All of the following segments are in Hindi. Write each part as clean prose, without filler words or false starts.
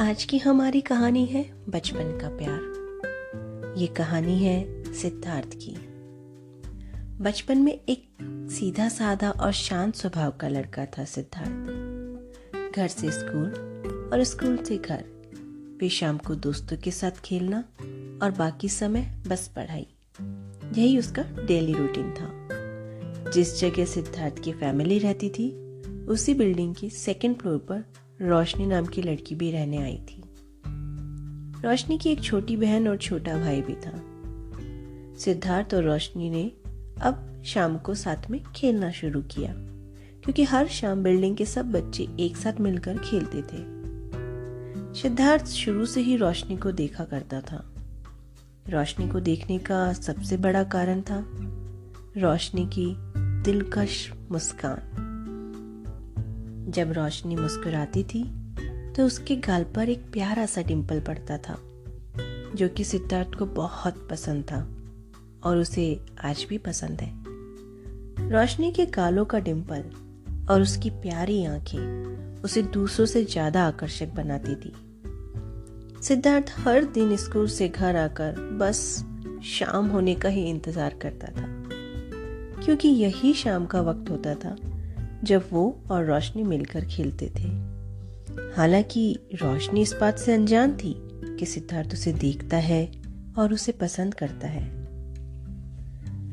आज की हमारी कहानी है बचपन का प्यार। ये कहानी है सिद्धार्थ की। बचपन में एक सीधा साधा और शांत स्वभाव का लड़का था सिद्धार्थ। घर से स्कूल और स्कूल से घर, फिर शाम को दोस्तों के साथ खेलना और बाकी समय बस पढ़ाई, यही उसका डेली रूटीन था। जिस जगह सिद्धार्थ की फैमिली रहती थी उसी बिल्डिंग की सेकंड फ्लोर पर रोशनी नाम की लड़की भी रहने आई थी। रोशनी की एक छोटी बहन और छोटा भाई भी था। सिद्धार्थ और रोशनी ने अब शाम को साथ में खेलना शुरू किया, क्योंकि हर शाम बिल्डिंग के सब बच्चे एक साथ मिलकर खेलते थे। सिद्धार्थ शुरू से ही रोशनी को देखा करता था। रोशनी को देखने का सबसे बड़ा कारण था रोशनी की दिलकश मुस्कान। जब रोशनी मुस्कुराती थी तो उसके गाल पर एक प्यारा सा डिंपल पड़ता था, जो कि सिद्धार्थ को बहुत पसंद था और उसे आज भी पसंद है। रोशनी के गालों का डिंपल और उसकी प्यारी आंखें उसे दूसरों से ज्यादा आकर्षक बनाती थी। सिद्धार्थ हर दिन स्कूल से घर आकर बस शाम होने का ही इंतजार करता था, क्योंकि यही शाम का वक्त होता था जब वो और रोशनी मिलकर खेलते थे। हालांकि रोशनी इस बात से अनजान थी कि सिद्धार्थ उसे देखता है और उसे पसंद करता है।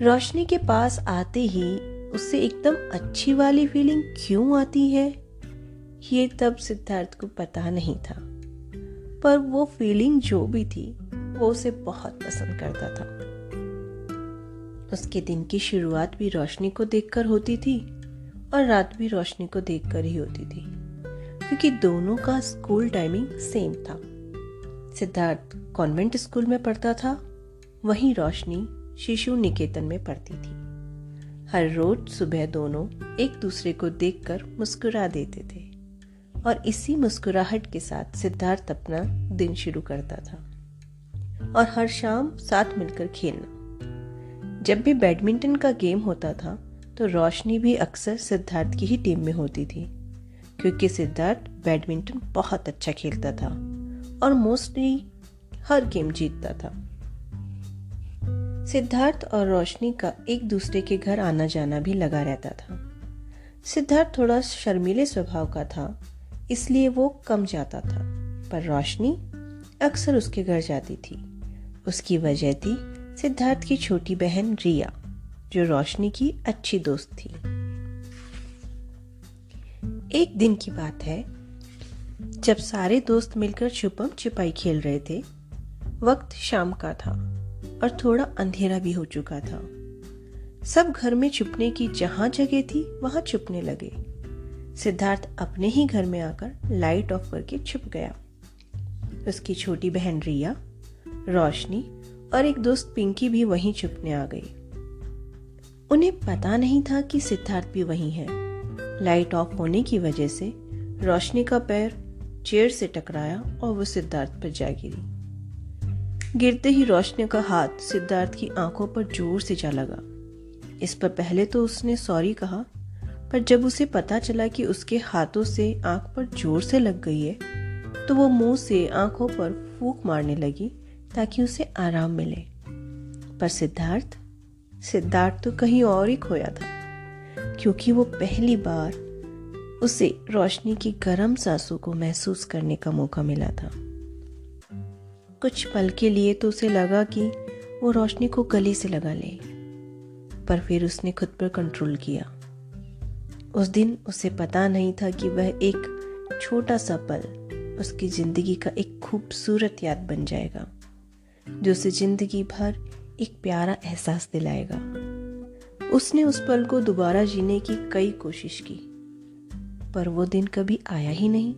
रोशनी के पास आते ही उससे एकदम अच्छी वाली फीलिंग क्यों आती है, ये तब सिद्धार्थ को पता नहीं था, पर वो फीलिंग जो भी थी वो उसे बहुत पसंद करता था। उसके दिन की शुरुआत भी रोशनी को देखकर होती थी और रात भी रोशनी को देखकर ही होती थी, क्योंकि दोनों का स्कूल टाइमिंग सेम था। सिद्धार्थ कॉन्वेंट स्कूल में पढ़ता था, वहीं रोशनी शिशु निकेतन में पढ़ती थी। हर रोज सुबह दोनों एक दूसरे को देखकर मुस्कुरा देते थे और इसी मुस्कुराहट के साथ सिद्धार्थ अपना दिन शुरू करता था और हर शाम साथ मिलकर खेलना। जब भी बैडमिंटन का गेम होता था तो रोशनी भी अक्सर सिद्धार्थ की ही टीम में होती थी, क्योंकि सिद्धार्थ बैडमिंटन बहुत अच्छा खेलता था और मोस्टली हर गेम जीतता था। सिद्धार्थ और रोशनी का एक दूसरे के घर आना जाना भी लगा रहता था। सिद्धार्थ थोड़ा शर्मीले स्वभाव का था, इसलिए वो कम जाता था, पर रोशनी अक्सर उसके घर जाती थी। उसकी वजह थी सिद्धार्थ की छोटी बहन रिया, जो रोशनी की अच्छी दोस्त थी। एक दिन की बात है, जब सारे दोस्त मिलकर छुपम छिपाई खेल रहे थे। वक्त शाम का था और थोड़ा अंधेरा भी हो चुका था। सब घर में छुपने की जहां जगह थी वहां छुपने लगे। सिद्धार्थ अपने ही घर में आकर लाइट ऑफ करके छुप गया। उसकी छोटी बहन रिया, रोशनी और एक दोस्त पिंकी भी वहीं छुपने आ गई। उन्हें पता नहीं था कि सिद्धार्थ भी वहीं है। लाइट ऑफ होने की वजह से रोशनी का पैर चेयर से टकराया और वो सिद्धार्थ पर जा गिरी। गिरते ही रोशनी का हाथ सिद्धार्थ की आंखों पर जोर से जा लगा। इस पर पहले तो उसने सॉरी कहा, पर जब उसे पता चला कि उसके हाथों से आंख पर जोर से लग गई है, तो वो मुंह से आंखों पर फूंक मारने लगी ताकि उसे आराम मिले। पर सिद्धार्थ तो कहीं और ही खोया था, क्योंकि वो पहली बार उसे रोशनी की गर्म सांसों को महसूस करने का मौका मिला था। कुछ पल के लिए तो उसे लगा कि वो रोशनी को गले से लगा ले, पर फिर उसने खुद पर कंट्रोल किया। उस दिन उसे पता नहीं था कि वह एक छोटा सा पल उसकी जिंदगी का एक खूबसूरत याद बन जाएगा, जो उसे जिंदगी भर एक प्यारा एहसास दिलाएगा। उसने उस पल को दोबारा जीने की कई कोशिश की, पर वो दिन कभी आया ही नहीं।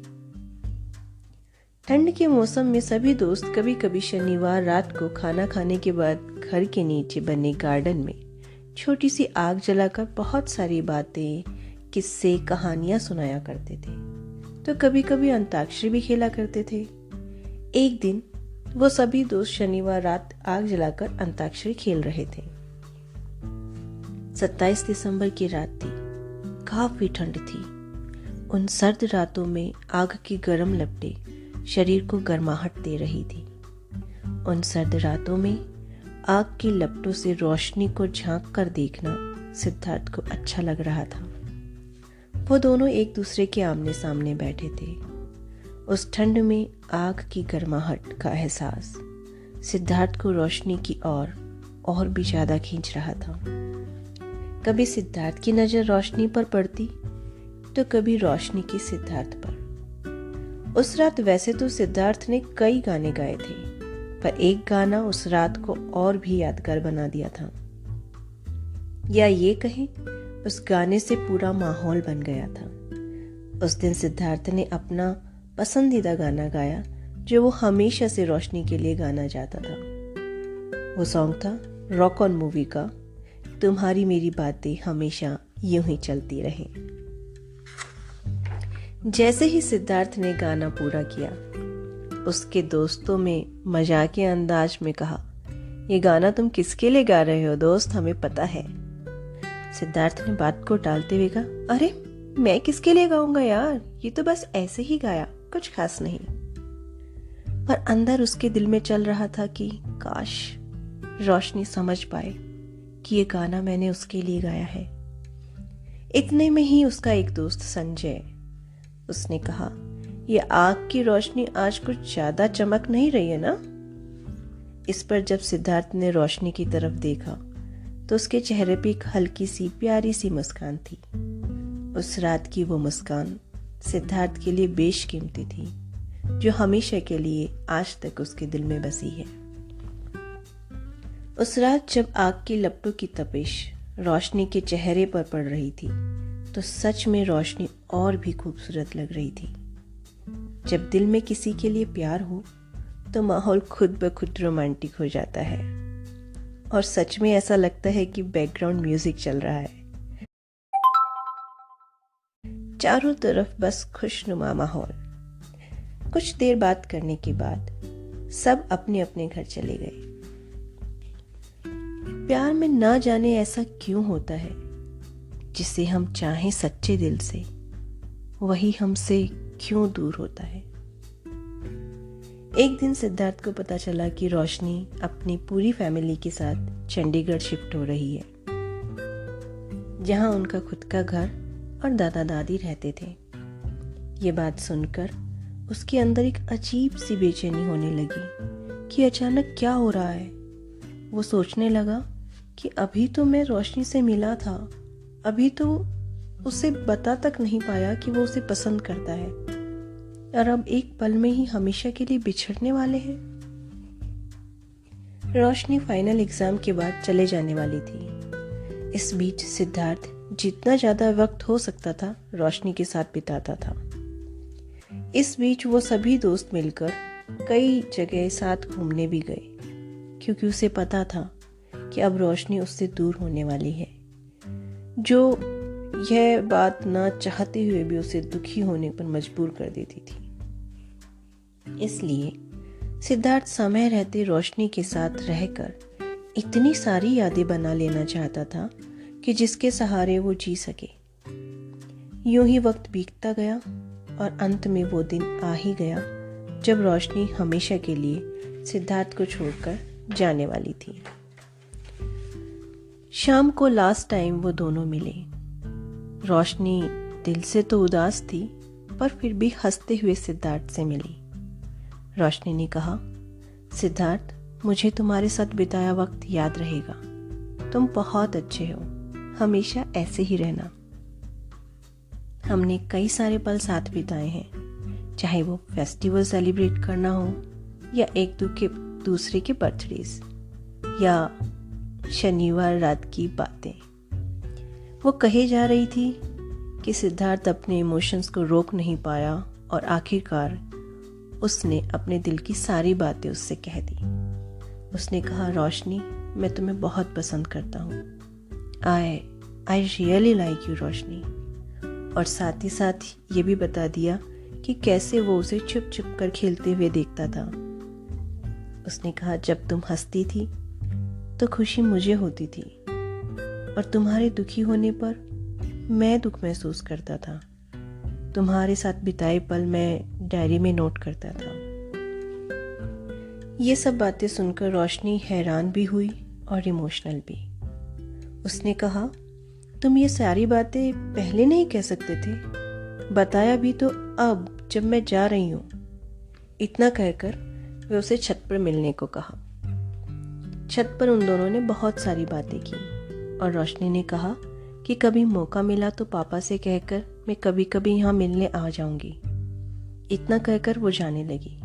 ठंड के मौसम में सभी दोस्त कभी कभी शनिवार रात को खाना खाने के बाद घर के नीचे बने गार्डन में छोटी सी आग जलाकर बहुत सारी बातें, किस्से, कहानियां सुनाया करते थे। तो कभी कभी अंताक्षरी भी खेला करते थे। एक दिन वो सभी दोस्त शनिवार रात आग जलाकर अंताक्षरी खेल रहे थे। 27 दिसंबर की रात थी। काफी ठंड थी। उन सर्द रातों में आग की गर्म लपटें शरीर को गर्माहट दे रही थी। उन सर्द रातों में आग की लपटों से रोशनी को झांक कर देखना सिद्धार्थ को अच्छा लग रहा था। वो दोनों एक दूसरे के आमने सामने बैठे थे। उस ठंड में आग की गर्माहट का एहसास सिद्धार्थ को रोशनी की ओर और भी ज्यादा खींच रहा था। कभी सिद्धार्थ की नजर रोशनी पर पड़ती तो कभी रोशनी की सिद्धार्थ पर। उस रात वैसे तो सिद्धार्थ ने कई गाने गाए थे, पर एक गाना उस रात को और भी यादगार बना दिया था, या ये कहें उस गाने से पूरा माहौल बन गया था। उस दिन सिद्धार्थ ने अपना पसंदीदा गाना गाया जो वो हमेशा से रोशनी के लिए गाना चाहता था। वो सॉन्ग था रॉक ऑन मूवी का तुम्हारी मेरी बातें हमेशा यूं ही चलती रहें। जैसे ही सिद्धार्थ ने गाना पूरा किया, उसके दोस्तों में मजाकिया अंदाज में कहा, ये गाना तुम किसके लिए गा रहे हो दोस्त, हमें पता है। सिद्धार्थ ने बात को टालते हुए कहा, अरे मैं किसके लिए गाऊंगा यार, ये तो बस ऐसे ही गाया, कुछ खास नहीं। पर अंदर उसके दिल में चल रहा था कि काश रोशनी समझ पाए कि ये गाना मैंने उसके लिए गाया है। इतने में ही उसका एक दोस्त संजय, उसने कहा, ये आग की रोशनी आज कुछ ज्यादा चमक नहीं रही है ना। इस पर जब सिद्धार्थ ने रोशनी की तरफ देखा तो उसके चेहरे पे एक हल्की सी प्यारी सी मुस्कान थी। उस रात की वो मुस्कान सिद्धार्थ के लिए बेशकीमती थी, जो हमेशा के लिए आज तक उसके दिल में बसी है। उस रात जब आग की लपटों की तपिश रोशनी के चेहरे पर पड़ रही थी तो सच में रोशनी और भी खूबसूरत लग रही थी। जब दिल में किसी के लिए प्यार हो तो माहौल खुद ब खुद रोमांटिक हो जाता है और सच में ऐसा लगता है कि बैकग्राउंड म्यूजिक चल रहा है। चारों तरफ बस खुशनुमा माहौल। कुछ देर बात करने के बाद सब अपने अपने घर चले गए। प्यार में ना जाने ऐसा क्यों होता है, जिसे हम चाहें सच्चे दिल से वही हमसे क्यों दूर होता है। एक दिन सिद्धार्थ को पता चला कि रोशनी अपनी पूरी फैमिली के साथ चंडीगढ़ शिफ्ट हो रही है, जहां उनका खुद का घर और दादा दादी रहते थे। ये बात सुनकर उसके अंदर एक अजीब सी बेचैनी होने लगी कि अचानक क्या हो रहा है। वो सोचने लगा कि अभी तो मैं रोशनी से मिला था, अभी तो उसे बता तक नहीं पाया कि वो उसे पसंद करता है, और अब एक पल में ही हमेशा के लिए बिछड़ने वाले हैं। रोशनी फाइनल एग्जाम के बाद चले जाने वाली थी। इस बीच सिद्धार्थ जितना ज्यादा वक्त हो सकता था रोशनी के साथ बिताता था। इस बीच वो सभी दोस्त मिलकर कई जगह साथ घूमने भी गए, क्योंकि उसे पता था कि अब रोशनी उससे दूर होने वाली है, जो यह बात ना चाहते हुए भी उसे दुखी होने पर मजबूर कर देती थी। इसलिए सिद्धार्थ समय रहते रोशनी के साथ रहकर इतनी सारी यादें बना लेना चाहता था कि जिसके सहारे वो जी सके। यूं ही वक्त बीतता गया और अंत में वो दिन आ ही गया जब रोशनी हमेशा के लिए सिद्धार्थ को छोड़कर जाने वाली थी। शाम को लास्ट टाइम वो दोनों मिले। रोशनी दिल से तो उदास थी, पर फिर भी हंसते हुए सिद्धार्थ से मिली। रोशनी ने कहा, सिद्धार्थ, मुझे तुम्हारे साथ बिताया वक्त याद रहेगा। तुम बहुत अच्छे हो, हमेशा ऐसे ही रहना। हमने कई सारे पल साथ बिताए हैं, चाहे वो फेस्टिवल सेलिब्रेट करना हो या एक दूसरे के बर्थडेज या शनिवार रात की बातें। वो कहे जा रही थी कि सिद्धार्थ अपने इमोशंस को रोक नहीं पाया और आखिरकार उसने अपने दिल की सारी बातें उससे कह दी। उसने कहा, रोशनी, मैं तुम्हें बहुत पसंद करता हूँ। आई रियली लाइक यू रोशनी। और साथ ही साथ ये भी बता दिया कि कैसे वो उसे छुप छुप कर खेलते हुए देखता था। उसने कहा, जब तुम हंसती थी तो खुशी मुझे होती थी, और तुम्हारे दुखी होने पर मैं दुख महसूस करता था। तुम्हारे साथ बिताए पल मैं डायरी में नोट करता था। ये सब बातें सुनकर रोशनी हैरान भी हुई और इमोशनल भी। उसने कहा, तुम ये सारी बातें पहले नहीं कह सकते थे? बताया भी तो अब, जब मैं जा रही हूँ। इतना कहकर वे उसे छत पर मिलने को कहा। छत पर उन दोनों ने बहुत सारी बातें की और रोशनी ने कहा कि कभी मौका मिला तो पापा से कहकर मैं कभी कभी यहाँ मिलने आ जाऊंगी। इतना कहकर वो जाने लगी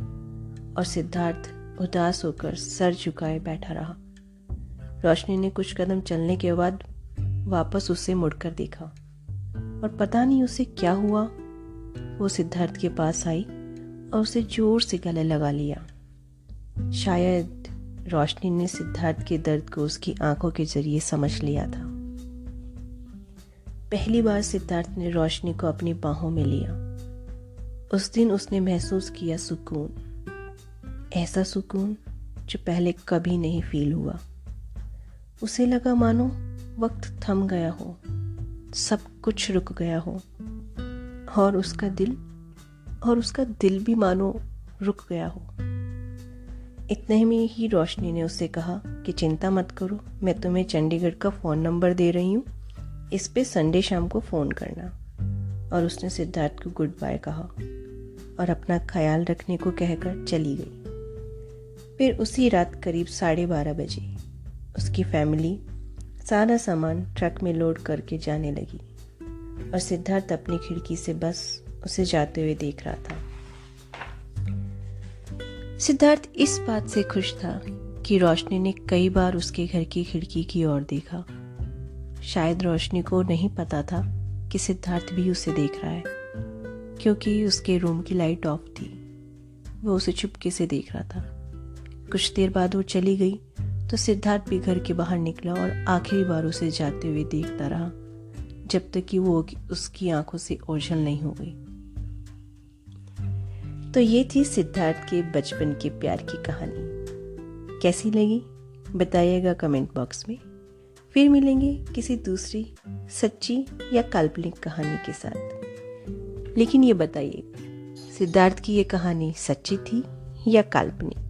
और सिद्धार्थ उदास होकर सर झुकाए बैठा रहा। रोशनी ने कुछ कदम चलने के बाद वापस उसे मुड़कर देखा और पता नहीं उसे क्या हुआ, वो सिद्धार्थ के पास आई और उसे जोर से गले लगा लिया। शायद रोशनी ने सिद्धार्थ के दर्द को उसकी आंखों के जरिए समझ लिया था। पहली बार सिद्धार्थ ने रोशनी को अपनी बाहों में लिया। उस दिन उसने महसूस किया सुकून, ऐसा सुकून जो पहले कभी नहीं फील हुआ। उसे लगा मानो वक्त थम गया हो, सब कुछ रुक गया हो और उसका दिल भी मानो रुक गया हो। इतने में ही रोशनी ने उससे कहा कि चिंता मत करो, मैं तुम्हें चंडीगढ़ का फ़ोन नंबर दे रही हूँ, इस पे संडे शाम को फ़ोन करना। और उसने सिद्धार्थ को गुड बाय कहा और अपना ख्याल रखने को कहकर चली गई। फिर उसी रात करीब 12:30 बजे उसकी फैमिली सारा सामान ट्रक में लोड करके जाने लगी और सिद्धार्थ अपनी खिड़की से बस उसे जाते हुए देख रहा था। सिद्धार्थ इस बात से खुश था कि रोशनी ने कई बार उसके घर की खिड़की की ओर देखा। शायद रोशनी को नहीं पता था कि सिद्धार्थ भी उसे देख रहा है, क्योंकि उसके रूम की लाइट ऑफ थी। वो उसे चुपके से देख रहा था। कुछ देर बाद वो चली गई तो सिद्धार्थ भी घर के बाहर निकला और आखिरी बार उसे जाते हुए देखता रहा, जब तक कि वो उसकी आंखों से ओझल नहीं हो गई। तो ये थी सिद्धार्थ के बचपन के प्यार की कहानी। कैसी लगी बताइएगा कमेंट बॉक्स में। फिर मिलेंगे किसी दूसरी सच्ची या काल्पनिक कहानी के साथ। लेकिन ये बताइए, सिद्धार्थ की ये कहानी सच्ची थी या काल्पनिक?